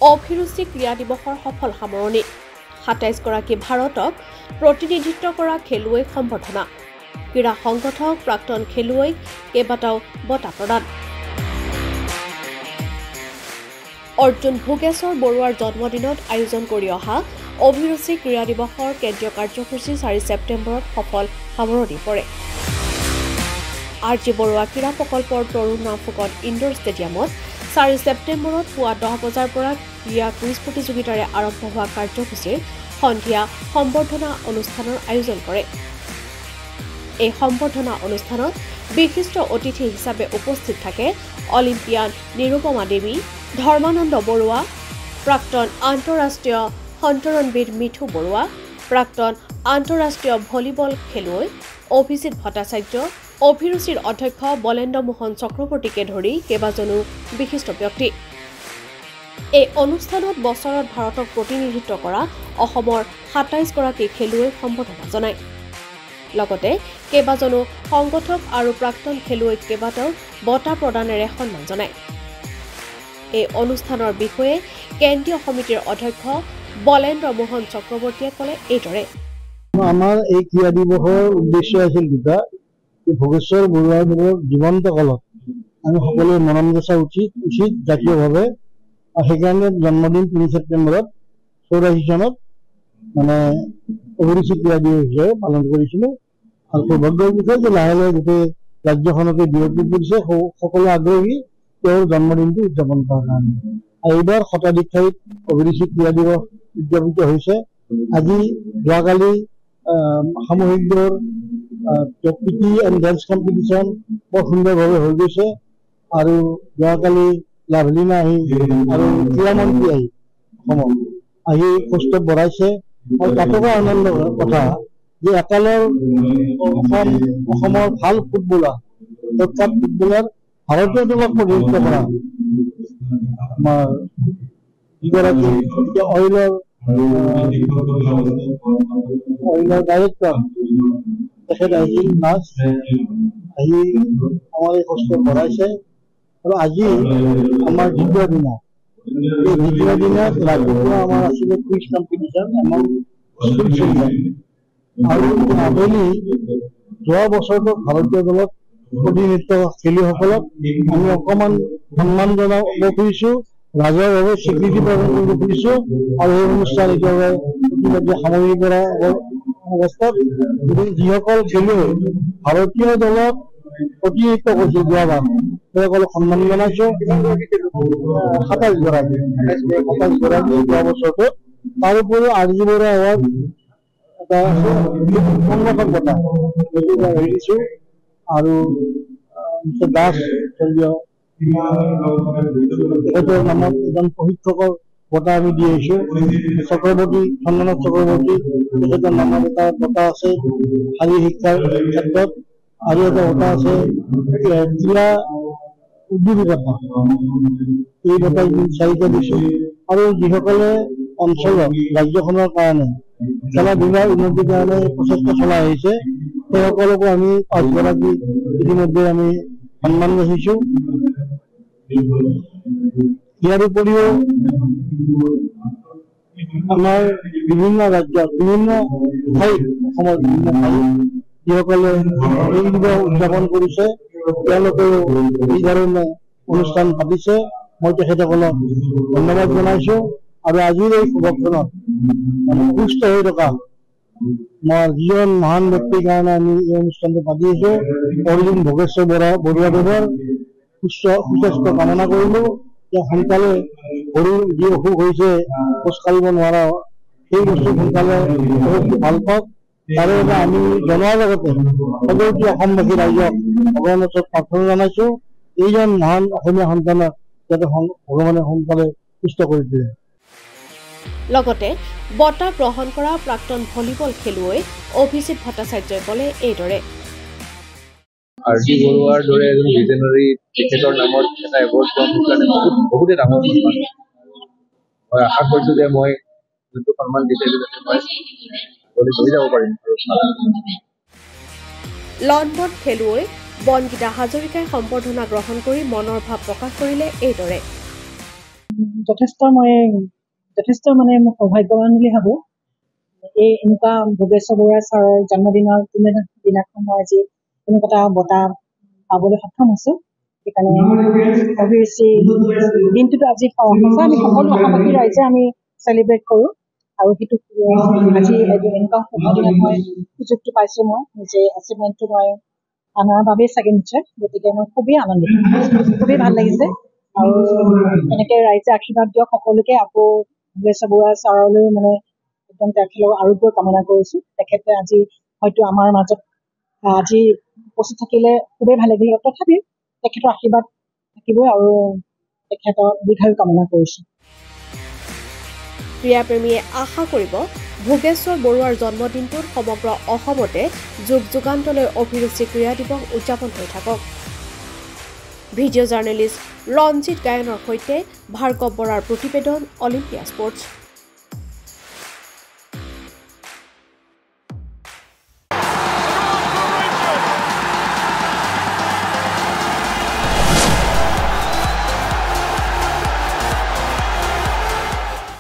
অভিৰুচি ক্ৰীড়া দিৱসৰ সফল সামৰণি ২৭ গৰাকী ভাৰতক প্ৰতিনিধিত্ব কৰা খেলুৱৈক সম্বৰ্ধনা ক্ৰীড়া সংগঠক প্ৰাক্তন খেলুৱৈক কেইবাটাও বঁটা প্ৰদান অৰ্জুন ভোগেশ্বৰ বৰুৱাৰ জন্মদিনত আয়োজন কৰি অহা অভিৰুচি ক্ৰীড়া দিৱসৰ কেন্দ্ৰীয় কাৰ্যসূচী 4 ছেপ্টেম্বৰত সফল সামৰণি পৰে আৰ জি বৰুৱা ক্ৰীড়া প্ৰকল্পৰ তৰুণ নাম ফুকন ইনডোৰ ষ্টেডিয়ামত 4 ছেপ্টেম্বৰত পুৱা 10 বজাৰ পৰা ক্ৰীড়া কুইজ প্ৰতিযোগিতাৰে আৰম্ভ হোৱা কাৰ্যসূচীৰ সন্ধিয়া সম্বৰ্ধনা অনুষ্ঠানৰ আয়োজন কৰে এই সম্বৰ্ধনা অনুষ্ঠানত বিশিষ্ট অতিথি হিচাপে উপস্থিত থাকে অলিম্পিয়ান নিৰুপমা দেৱী ধৰ্মানন্দ বৰুৱা প্ৰাক্তন আন্তঃৰাষ্ট্ৰীয় সন্তৰণবিদ মিঠু বৰুৱা প্ৰাক্তন আন্তঃৰাষ্ট্ৰীয় ভলীবল খেলুৱৈ অভিজিত ভট্টাচাৰ্য অভিৰুচিৰ অধ্যক্ষ বলেন্দ্ৰ মোহন চক্ৰৱৰ্তীকে ধৰি কেইবাজনো বিশিষ্ট ব্যক্তি এই অনুষ্ঠানত বছৰত ভাৰতক প্ৰতিনিধিত্ব কৰা অসমৰ ২৭ গৰাকী খেলুৱৈক সম্বৰ্ধনা জনায় লগতে কেইবাজনো সংগঠক আৰু প্ৰাক্তন খেলুৱৈক কেইবাটাও বঁটা প্ৰদানেৰে সন্মান জনায় এই অনুষ্ঠানৰ বিষয়ে কেন্দ্ৰীয় সমিতিৰ অধ্যক্ষ বলেন্দ্ৰ মোহন চক্ৰৱৰ্তীয়ে ক'লে এইদৰে আমাৰ এই ক্ৰীড়া দিৱসৰ উদ্দেশ্য আছিল দুটা ভোগেশ্বৰ বৰুৱাৰ জীৱন্ত কালত আমি সকলোৱে মৰম যচা উচিত জাতীয়ভাৱে সেইকাৰণে জন্মদিন 3 ছেপ্টেম্বৰত 84 চনত মানে অভিৰুচি ক্ৰীড়া দিৱস হিচাপে পালন কৰিছিলোঁ আৰু সৌভাগ্যৰ বিষয় যে লাহে লাহে গোটেই ৰাজ্যখনতে বিয়পি পৰিছে সকলো আগ্ৰহী তেওঁৰ জন্মদিনটো উদযাপন কৰাৰ কাৰণে আৰু এইবাৰ শতাধিক ঠাইত অভিৰুচি ক্ৰীড়া দিৱস উদযাপিত হৈছে আজি যোৱাকালি সামূহিক দৌৰ পিটি এণ্ড ডেন্স কম্পিটিশ্যন বৰ সুন্দৰভাৱে হৈ গৈছে আৰু যোৱাকালি লাভলীনা আহি আৰু ক্ৰীড়ামন্ত্ৰী আহি অসমত আহি কৌস্তভ বঢ়াইছে আৰু তাতোকৈ আনন্দৰ কথা যে একালৰ অসমৰ ভাল ফুটবলাৰ প্ৰখ্যাত ফুটবলাৰ ভাৰতীয় দলক প্ৰতিনিধিত্ব কৰা আমাৰ যিগৰাকী অইলৰ ডাইৰেক্টৰ তেখেত আহিছিল নাচ আহি আমাৰ এই কৌস্তভ বঢ়াইছে আৰু আজি আমাৰ দ্বিতীয় দিনা এই দ্বিতীয় দিনাত ৰাতিপুৱা আমাৰ আছিলে কুইজ কম্পিটিশ্যন আমাৰ স্কুল চিলড্ৰেন আৰু আবেলি যোৱা বছৰটো ভাৰতীয় দলত প্ৰতিনিধিত্ব খেলুৱৈসকলক আমি অকণমান সন্মান জনাব খুজিছোঁ ৰাজহুৱাভাৱে স্বীকৃতি প্ৰদান কৰিব খুজিছোঁ আৰু এই অনুষ্ঠান একেবাৰে ইতিমধ্যে সামৰি পৰা অৱস্থাত যিসকল খেলুৱৈ ভাৰতীয় দলত প্ৰতিনিধিত্ব কৰিছে যোৱাবাৰ সেইসকলক সন্মান জনাইছোঁ ২৭ গৰাকী যোৱা বছৰটো তাৰ উপৰিও আৰ জি বৰুৱা এৱাৰ্ড এটা সংগঠক বঁটা সেইটো হেৰি দিছোঁ আৰু মিষ্টাৰ দাস তেখেতৰ নামত এজন প্ৰশিক্ষকৰ বঁটা আমি দি আহিছোঁ চক্ৰৱৰ্তী চন্দনত চক্ৰৱৰ্তী তেখেতৰ নামত এটা বঁটা আছে শাৰীৰিক শিক্ষাৰ ক্ষেত্ৰত আৰু এটা বঁটা আছে ক্ৰীড়া উদ্যোগিকতা এই বঁটা 4টা দিছোঁ আৰু যিসকলে অঞ্চলত ৰাজ্যখনৰ কাৰণে খেলা ধূলাৰ উন্নতিৰ কাৰণে প্ৰচেষ্টা চলাই আহিছে সেইসকলকো আমি 5 গৰাকী ইতিমধ্যে আমি সন্মান ৰাখিছোঁ ইয়াৰ উপৰিও আমাৰ বিভিন্ন ৰাজ্যত বিভিন্ন ঠাইত অসমৰ বিভিন্ন ঠাইত যিসকলে এই দিৱস উদযাপন কৰিছে তেওঁলোকেও এই ধৰণে অনুষ্ঠান পাতিছে মই তেখেতসকলক ধন্যবাদ জনাইছোঁ আৰু আজিৰ এই সভাখনত সুস্থ হৈ থকা মই যিজন মহান ব্যক্তিৰ কাৰণে আমি এই অনুষ্ঠানটো পাতি আছোঁ অৰ্জুন ভোগেশ্বৰ বৰুৱাদেৱৰ সুস্বাস্থ্য কামনা কৰিলোঁ তেওঁ সোনকালে শৰীৰ যি অসুখ হৈছে খোজ কাঢ়িব নোৱাৰা সেই বস্তু সোনকালে ভাল পাওক তাৰে বাবে আমি জনোৱাৰ লগতে সকলো অসমবাসী ৰাইজক ভগৱানৰ ওচৰত প্ৰাৰ্থনা জনাইছোঁ এইজন মহান অসমীয়া সন্তানক যাতে ভগৱানে সোনকালে সুস্থ কৰি দিয়ে লগতে বঁটা গ্ৰহণ কৰা প্ৰাক্তন ভলীবল খেলুৱৈ অভিজিত ভট্টাচাৰ্যই ক'লে এইদৰে আৰ জি বৰুৱাৰ দৰে এজন লিজেণ্ডাৰী তেখেতৰ নামত এটা এৱাৰ্ড পোৱা মোৰ কাৰণে বহুতেই ডাঙৰ সন্মান মই আশা কৰিছোঁ যে মই যোনটো সন্মান দিছিলোঁ যাতে মই লৈ যাব পাৰিম লণ্ডন খেলুৱৈ বনগীতা হাজৰিকাই সম্বৰ্ধনা গ্ৰহণ কৰি মনৰ ভাৱ প্ৰকাশ কৰিলে এইদৰে যথেষ্ট মানে মই সৌভাগ্যৱান বুলি ভাবোঁ। এই এনেকুৱা ভোগেশ্বৰ বৰুৱা ছাৰৰ জন্মদিনৰ দিনাখন মই আজি এনেকুৱা এটা বঁটা পাবলৈ সক্ষম হৈছোঁ। সেইকাৰণে অভিৰুচি দিনটোতো আজি সঁচা আমি সকলো আশাবাদী ৰাইজে আমি চেলিব্ৰেট কৰোঁ আৰু সেইটো আজি এনেকুৱা শুভ দিনত মই সুযোগটো পাইছোঁ। মই নিজে এচিভমেণ্টটো মই আনাৰ বাবেই চাগে নিশ্চয়, গতিকে মই খুবেই আনন্দিত, খুবেই ভাল লাগিছে। আৰু এনেকৈ ৰাইজে আশীৰ্বাদ দিয়ক সকলোকে। আকৌ ভোগেশ্বৰ বৰুৱা ছাৰলৈ মানে একদম তেখেতৰ আৰোগ্য কামনা কৰিছোঁ। তেখেতে আজি হয়তো আমাৰ মাজত আজি উপস্থিত থাকিলে খুবেই ভাল লাগিলে, তথাপিও তেখেতৰ আশীৰ্বাদ থাকিবই আৰু তেখেতৰ দীৰ্ঘায়ু কামনা কৰিছোঁ। ক্ৰীড়াপ্ৰেমীয়ে আশা কৰিব ভোগেশ্বৰ বৰুৱাৰ জন্মদিনটোত সমগ্ৰ অসমতে যুগ যুগান্তলৈ অভিৰুচি ক্ৰীড়া দিৱস উদযাপন হৈ থাকক। ভিডিঅ' জাৰ্নেলিষ্ট ৰঞ্জিত গায়নৰ সৈতে ভাৰ্গৱ বৰাৰ প্ৰতিবেদন, অলিম্পিয়া স্পৰ্টছ।